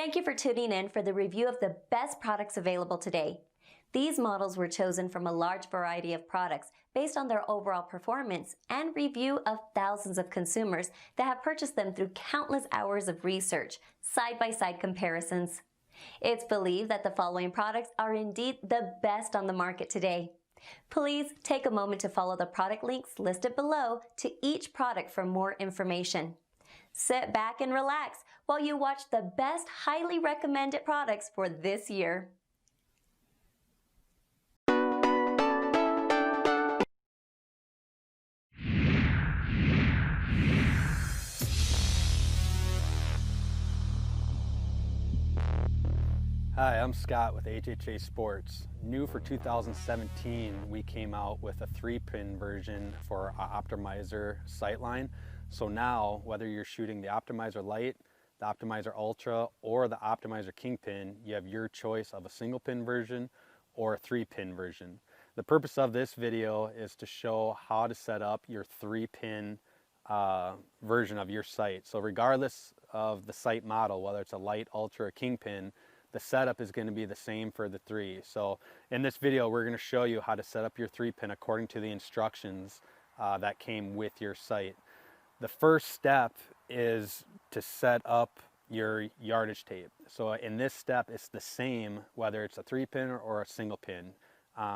Thank you for tuning in for the review of the best products available today. These models were chosen from a large variety of products based on their overall performance and review of thousands of consumers that have purchased them through countless hours of research, side-by-side comparisons. It's believed that the following products are indeed the best on the market today. Please take a moment to follow the product links listed below to each product for more information. Sit back and relax while you watch the best highly recommended products for this year. Hi, I'm Scott with HHA Sports. New for 2017, we came out with a 3-pin version for our Optimizer sightline. So now, whether you're shooting the Optimizer Lite, the Optimizer Ultra, or the Optimizer Kingpin, you have your choice of a single pin version or a 3-pin version. The purpose of this video is to show how to set up your 3-pin version of your sight. So regardless of the sight model, whether it's a Lite, Ultra, or Kingpin, the setup is going to be the same for the three. So in this video, we're going to show you how to set up your 3-pin according to the instructions that came with your sight. The first step is to set up your yardage tape. So in this step, it's the same whether it's a 3-pin or a single pin.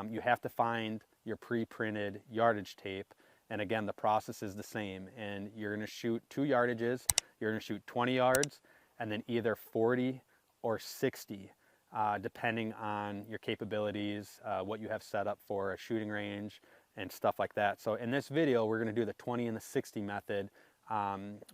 You have to find your pre-printed yardage tape. And again, the process is the same. And you're going to shoot 2 yardages. You're going to shoot 20 yards and then either 40 or 60, depending on your capabilities, what you have set up for a shooting range and stuff like that. So in this video, we're going to do the 20 and the 60 method,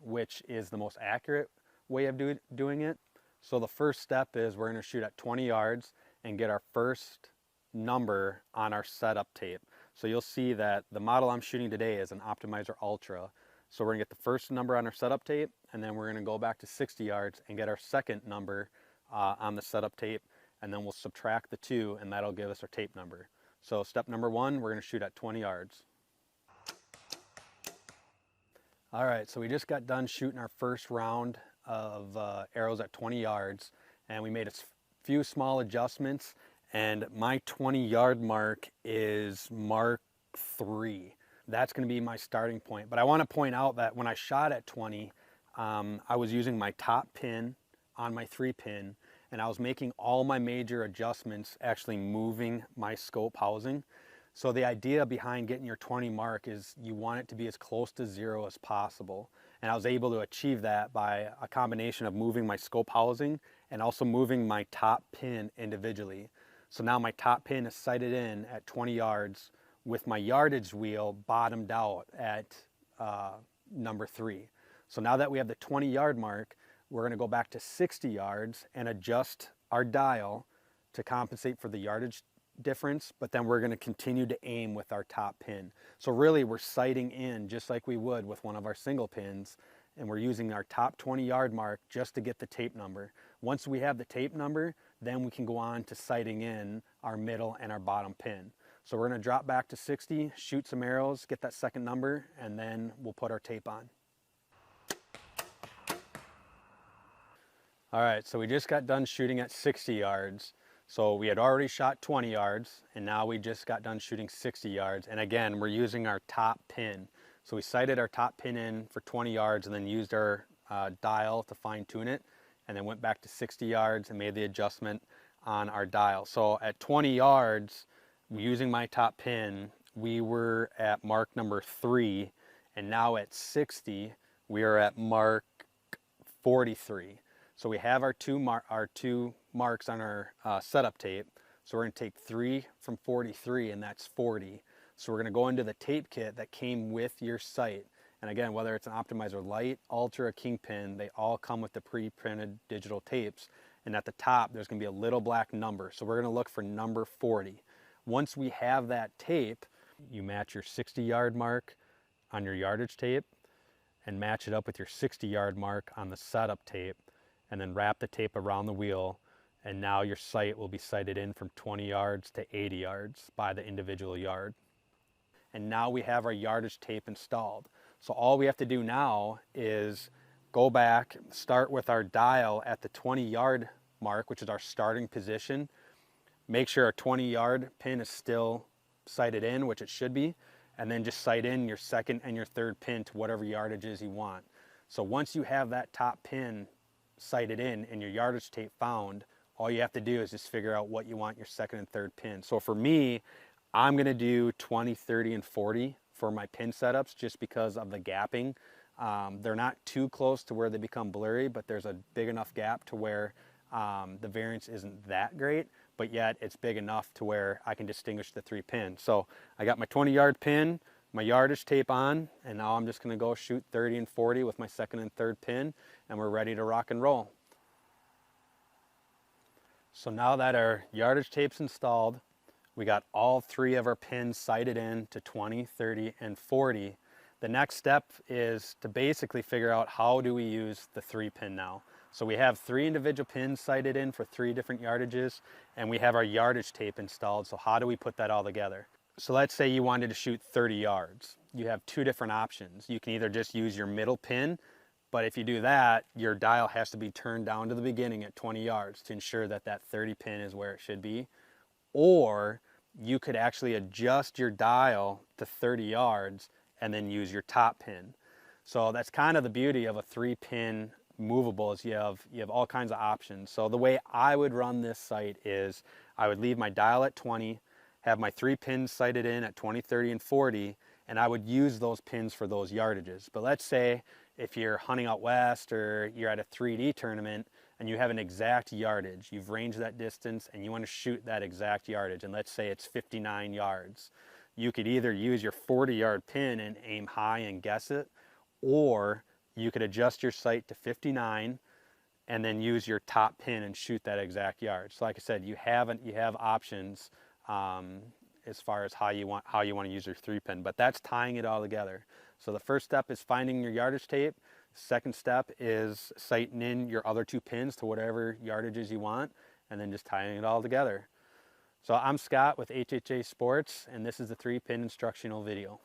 which is the most accurate way of doing it. So the first step is we're going to shoot at 20 yards and get our first number on our setup tape. So you'll see that the model I'm shooting today is an Optimizer Ultra. So we're going to get the first number on our setup tape, and then we're going to go back to 60 yards and get our second number on the setup tape, and then we'll subtract the 2, and that'll give us our tape number. So step number 1, we're going to shoot at 20 yards. All right, so we just got done shooting our first round of arrows at 20 yards, and we made a few small adjustments, and my 20-yard mark is mark 3. That's going to be my starting point. But I want to point out that when I shot at 20, I was using my top pin on my 3-pin, and I was making all my major adjustments actually moving my scope housing. So the idea behind getting your 20 mark is you want it to be as close to 0 as possible. And I was able to achieve that by a combination of moving my scope housing and also moving my top pin individually. So now my top pin is sighted in at 20 yards with my yardage wheel bottomed out at number 3. So now that we have the 20-yard mark, we're going to go back to 60 yards and adjust our dial to compensate for the yardage difference, but then we're going to continue to aim with our top pin. So really we're sighting in just like we would with one of our single pins, and we're using our top 20-yard mark just to get the tape number. Once we have the tape number, then we can go on to sighting in our middle and our bottom pin. So we're going to drop back to 60, shoot some arrows, get that second number, and then we'll put our tape on. All right, so we just got done shooting at 60 yards. So we had already shot 20 yards, and now we just got done shooting 60 yards. And again, we're using our top pin. So we sighted our top pin in for 20 yards and then used our dial to fine tune it, and then went back to 60 yards and made the adjustment on our dial. So at 20 yards, using my top pin, we were at mark number 3, and now at 60, we are at mark 43. So we have our two marks on our setup tape. So we're going to take 3 from 43, and that's 40. So we're going to go into the tape kit that came with your sight. And again, whether it's an Optimizer Lite, Ultra, Kingpin, they all come with the pre-printed digital tapes. And at the top, there's going to be a little black number. So we're going to look for number 40. Once we have that tape, you match your 60-yard mark on your yardage tape and match it up with your 60-yard mark on the setup tape, and then wrap the tape around the wheel, and now your sight will be sighted in from 20 yards to 80 yards by the individual yard. And now we have our yardage tape installed. So all we have to do now is go back, start with our dial at the 20-yard mark, which is our starting position. Make sure our 20-yard pin is still sighted in, which it should be, and then just sight in your second and your third pin to whatever yardages you want. So once you have that top pin sighted in and your yardage tape found, all you have to do is just figure out what you want your second and third pin. So for me, I'm gonna do 20, 30, and 40 for my pin setups just because of the gapping. They're not too close to where they become blurry, but there's a big enough gap to where the variance isn't that great, but yet it's big enough to where I can distinguish the 3 pins. So I got my 20-yard pin, my yardage tape on, and now I'm just gonna go shoot 30 and 40 with my second and third pin, and we're ready to rock and roll. So now that our yardage tape's installed, we got all 3 of our pins sighted in to 20, 30, and 40. The next step is to basically figure out how do we use the 3 pin now. So we have 3 individual pins sighted in for 3 different yardages, and we have our yardage tape installed. So how do we put that all together? So let's say you wanted to shoot 30 yards. You have 2 different options. You can either just use your middle pin, but if you do that, your dial has to be turned down to the beginning at 20 yards to ensure that that 30 pin is where it should be. Or you could actually adjust your dial to 30 yards and then use your top pin. So that's kind of the beauty of a 3-pin movable, is you have all kinds of options. So the way I would run this sight is I would leave my dial at 20, have my 3 pins sighted in at 20, 30, and 40, and I would use those pins for those yardages. But let's say if you're hunting out west or you're at a 3D tournament and you have an exact yardage, you've ranged that distance and you want to shoot that exact yardage, and let's say it's 59 yards. You could either use your 40-yard pin and aim high and guess it, or you could adjust your sight to 59 and then use your top pin and shoot that exact yard. So like I said, you have options as far as how you want to use your 3-pin, but that's tying it all together. So the first step is finding your yardage tape. Second step is sighting in your other 2 pins to whatever yardages you want, and then just tying it all together. So I'm Scott with HHA Sports, and this is the 3-pin instructional video.